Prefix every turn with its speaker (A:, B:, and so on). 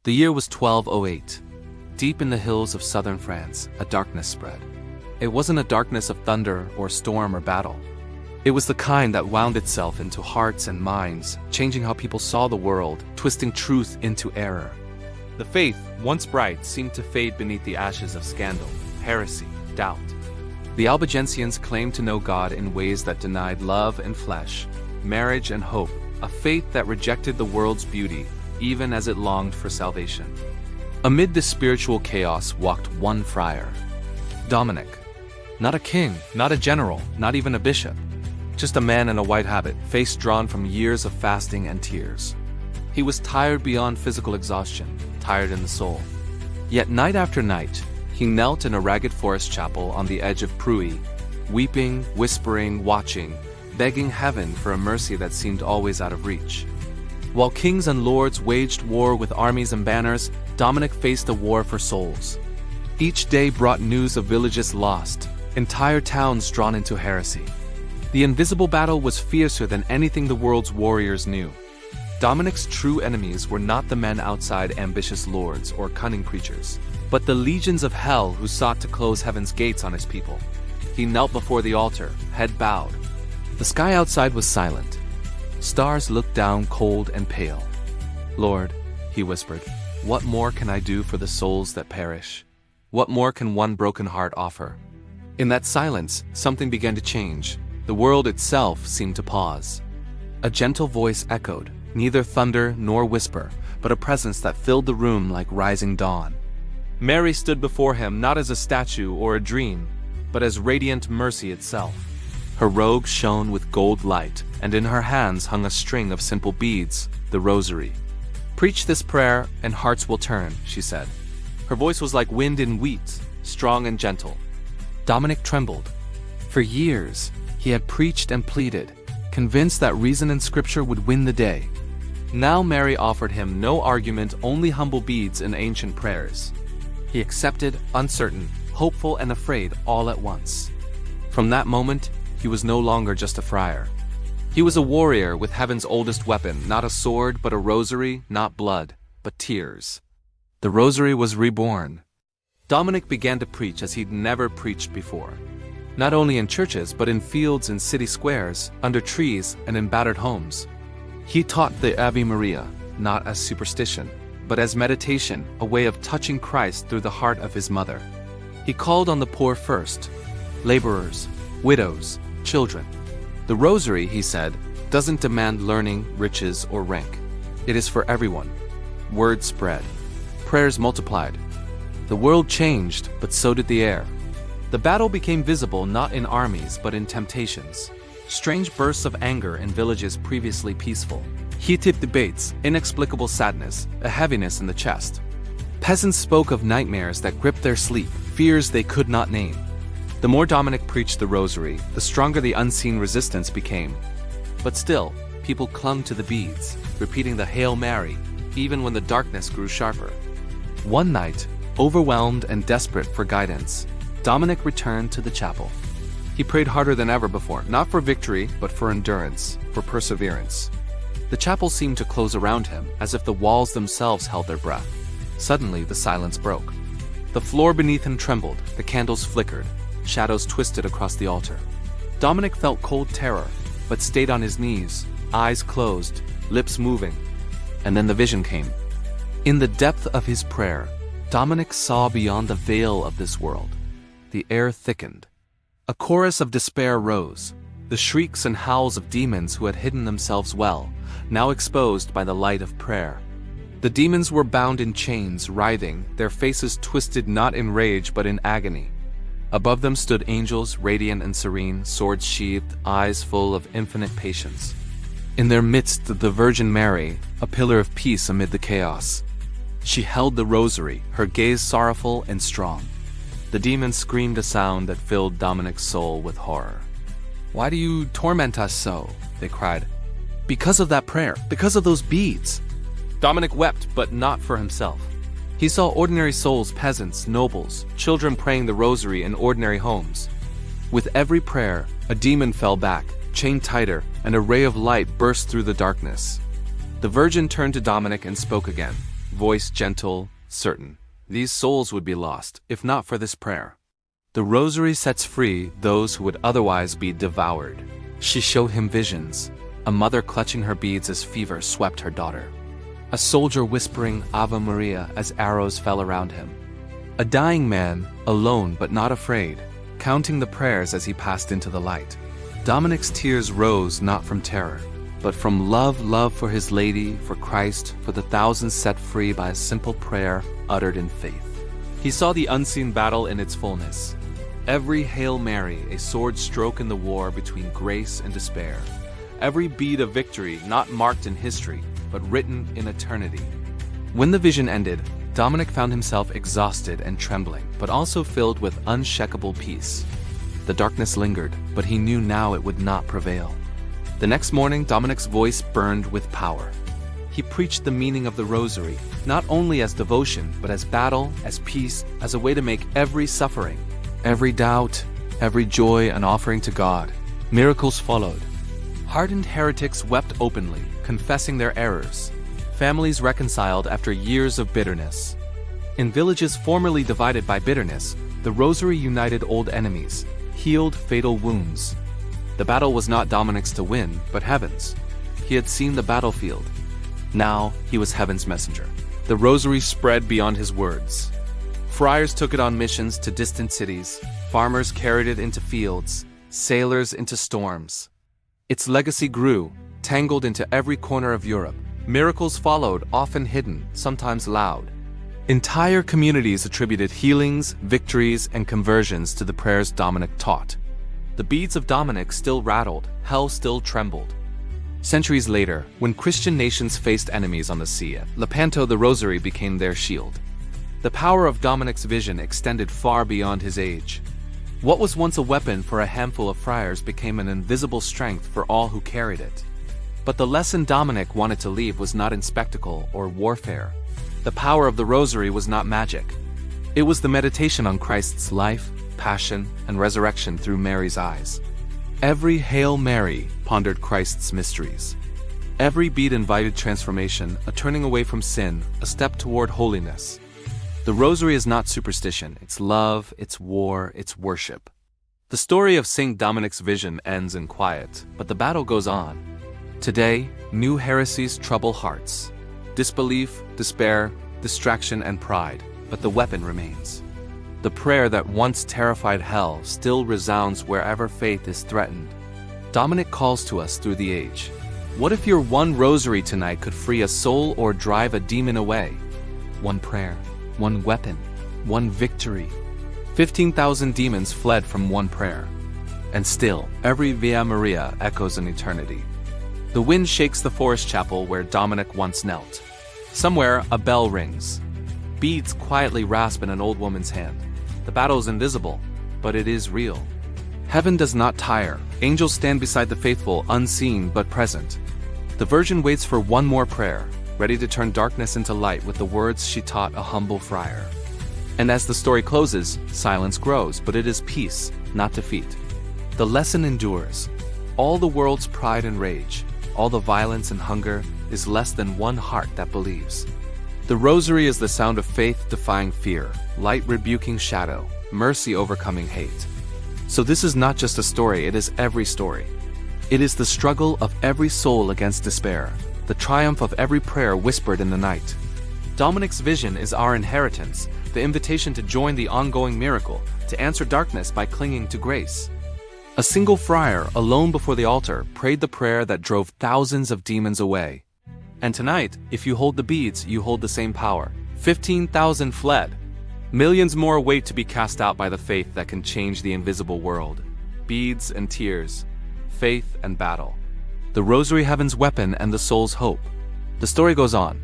A: The year was 1208. Deep in the hills of southern France, a darkness spread. It wasn't a darkness of thunder or storm or battle. It was the kind that wound itself into hearts and minds, changing how people saw the world, twisting truth into error. The faith, once bright, seemed to fade beneath the ashes of scandal, heresy, doubt. The Albigensians claimed to know God in ways that denied love and flesh, marriage and hope, a faith that rejected the world's beauty, even as it longed for salvation. Amid this spiritual chaos walked one friar, Dominic. Not a king, not a general, not even a bishop. Just a man in a white habit, face drawn from years of fasting and tears. He was tired beyond physical exhaustion, tired in the soul. Yet night after night, he knelt in a ragged forest chapel on the edge of Pruy, weeping, whispering, watching, begging heaven for a mercy that seemed always out of reach. While kings and lords waged war with armies and banners, Dominic faced a war for souls. Each day brought news of villages lost, entire towns drawn into heresy. The invisible battle was fiercer than anything the world's warriors knew. Dominic's true enemies were not the men outside ambitious lords or cunning preachers, but the legions of hell who sought to close heaven's gates on his people. He knelt before the altar, head bowed. The sky outside was silent. Stars looked down cold and pale. "Lord," he whispered, "what more can I do for the souls that perish? What more can one broken heart offer?" In that silence, something began to change. The world itself seemed to pause. A gentle voice echoed, neither thunder nor whisper, but a presence that filled the room like rising dawn. Mary stood before him not as a statue or a dream, but as radiant mercy itself. Her robe shone with gold light, and in her hands hung a string of simple beads, the Rosary. "Preach this prayer, and hearts will turn," she said. Her voice was like wind in wheat, strong and gentle. Dominic trembled. For years, he had preached and pleaded, convinced that reason and scripture would win the day. Now Mary offered him no argument, only humble beads and ancient prayers. He accepted, uncertain, hopeful and afraid all at once. From that moment, he was no longer just a friar. He was a warrior with heaven's oldest weapon, not a sword, but a rosary, not blood, but tears. The Rosary was reborn. Dominic began to preach as he'd never preached before. Not only in churches, but in fields and city squares, under trees and in battered homes. He taught the Ave Maria, not as superstition, but as meditation, a way of touching Christ through the heart of his mother. He called on the poor first, laborers, widows, children. The Rosary, he said, doesn't demand learning, riches, or rank. It is for everyone. Word spread. Prayers multiplied. The world changed, but so did the air. The battle became visible not in armies, but in temptations. Strange bursts of anger in villages previously peaceful. Heated debates, inexplicable sadness, a heaviness in the chest. Peasants spoke of nightmares that gripped their sleep, fears they could not name. The more Dominic preached the Rosary, the stronger the unseen resistance became. But still, people clung to the beads, repeating the Hail Mary, even when the darkness grew sharper. One night, overwhelmed and desperate for guidance, Dominic returned to the chapel. He prayed harder than ever before, not for victory, but for endurance, for perseverance. The chapel seemed to close around him, as if the walls themselves held their breath. Suddenly, the silence broke. The floor beneath him trembled, the candles flickered, shadows twisted across the altar. Dominic felt cold terror, but stayed on his knees, eyes closed, lips moving. And then the vision came. In the depth of his prayer, Dominic saw beyond the veil of this world. The air thickened. A chorus of despair rose, the shrieks and howls of demons who had hidden themselves well, now exposed by the light of prayer. The demons were bound in chains, writhing, their faces twisted not in rage but in agony. Above them stood angels, radiant and serene, swords sheathed, eyes full of infinite patience. In their midst the Virgin Mary, a pillar of peace amid the chaos. She held the Rosary, her gaze sorrowful and strong. The demons screamed a sound that filled Dominic's soul with horror. "Why do you torment us so?" they cried. "Because of that prayer, because of those beads." Dominic wept, but not for himself. He saw ordinary souls, peasants, nobles, children praying the Rosary in ordinary homes. With every prayer, a demon fell back, chained tighter, and a ray of light burst through the darkness. The Virgin turned to Dominic and spoke again. voice gentle, certain. These souls would be lost, if not for this prayer. The Rosary sets free those who would otherwise be devoured. She showed him visions, a mother clutching her beads as fever swept her daughter, a soldier whispering Ave Maria as arrows fell around him, a dying man, alone but not afraid, counting the prayers as he passed into the light. Dominic's tears rose not from terror, but from love for his lady, for Christ, for the thousands set free by a simple prayer uttered in faith. He saw the unseen battle in its fullness. Every Hail Mary, a sword stroke in the war between grace and despair. Every bead of victory not marked in history, but written in eternity. When the vision ended, Dominic found himself exhausted and trembling, but also filled with unshakable peace. The darkness lingered, but he knew now it would not prevail. The next morning, Dominic's voice burned with power. He preached the meaning of the Rosary, not only as devotion, but as battle, as peace, as a way to make every suffering, every doubt, every joy an offering to God. Miracles followed. Hardened heretics wept openly, confessing their errors. Families reconciled after years of bitterness. In villages formerly divided by bitterness, the Rosary united old enemies, healed fatal wounds. The battle was not Dominic's to win, but heaven's. He had seen the battlefield. Now he was heaven's messenger. The Rosary spread beyond his words. Friars took it on missions to distant cities, farmers carried it into fields, sailors into storms. Its legacy grew, tangled into every corner of Europe. Miracles followed, often hidden, sometimes loud. Entire communities attributed healings, victories, and conversions to the prayers Dominic taught. The beads of Dominic still rattled, hell still trembled. Centuries later, when Christian nations faced enemies on the sea, Lepanto the Rosary became their shield. The power of Dominic's vision extended far beyond his age. What was once a weapon for a handful of friars became an invisible strength for all who carried it. But the lesson Dominic wanted to leave was not in spectacle or warfare. The power of the Rosary was not magic. It was the meditation on Christ's life, passion, and resurrection through Mary's eyes. Every Hail Mary pondered Christ's mysteries. Every bead invited transformation, a turning away from sin, a step toward holiness. The Rosary is not superstition, it's love, it's war, it's worship. The story of St. Dominic's vision ends in quiet, but the battle goes on. Today, new heresies trouble hearts. Disbelief, despair, distraction, and pride, but the weapon remains. The prayer that once terrified hell still resounds wherever faith is threatened. Dominic calls to us through the age. What if your one Rosary tonight could free a soul or drive a demon away? One prayer, one weapon, one victory. 15,000 demons fled from one prayer. And still, every Via Maria echoes in eternity. The wind shakes the forest chapel where Dominic once knelt. Somewhere, a bell rings. Beads quietly rasp in an old woman's hand. The battle is invisible, but it is real. Heaven does not tire. Angels stand beside the faithful, unseen but present. The Virgin waits for one more prayer, ready to turn darkness into light with the words she taught a humble friar. And as the story closes, silence grows, but it is peace, not defeat. The lesson endures. All the world's pride and rage, all the violence and hunger, is less than one heart that believes. The Rosary is the sound of faith defying fear, light rebuking shadow, mercy overcoming hate. So this is not just a story, it is every story. It is the struggle of every soul against despair, the triumph of every prayer whispered in the night. Dominic's vision is our inheritance, the invitation to join the ongoing miracle, to answer darkness by clinging to grace. A single friar, alone before the altar, prayed the prayer that drove thousands of demons away. And tonight, if you hold the beads, you hold the same power. 15,000 fled. Millions more wait to be cast out by the faith that can change the invisible world. Beads and tears, faith and battle. The Rosary, heaven's weapon and the soul's hope. The story goes on.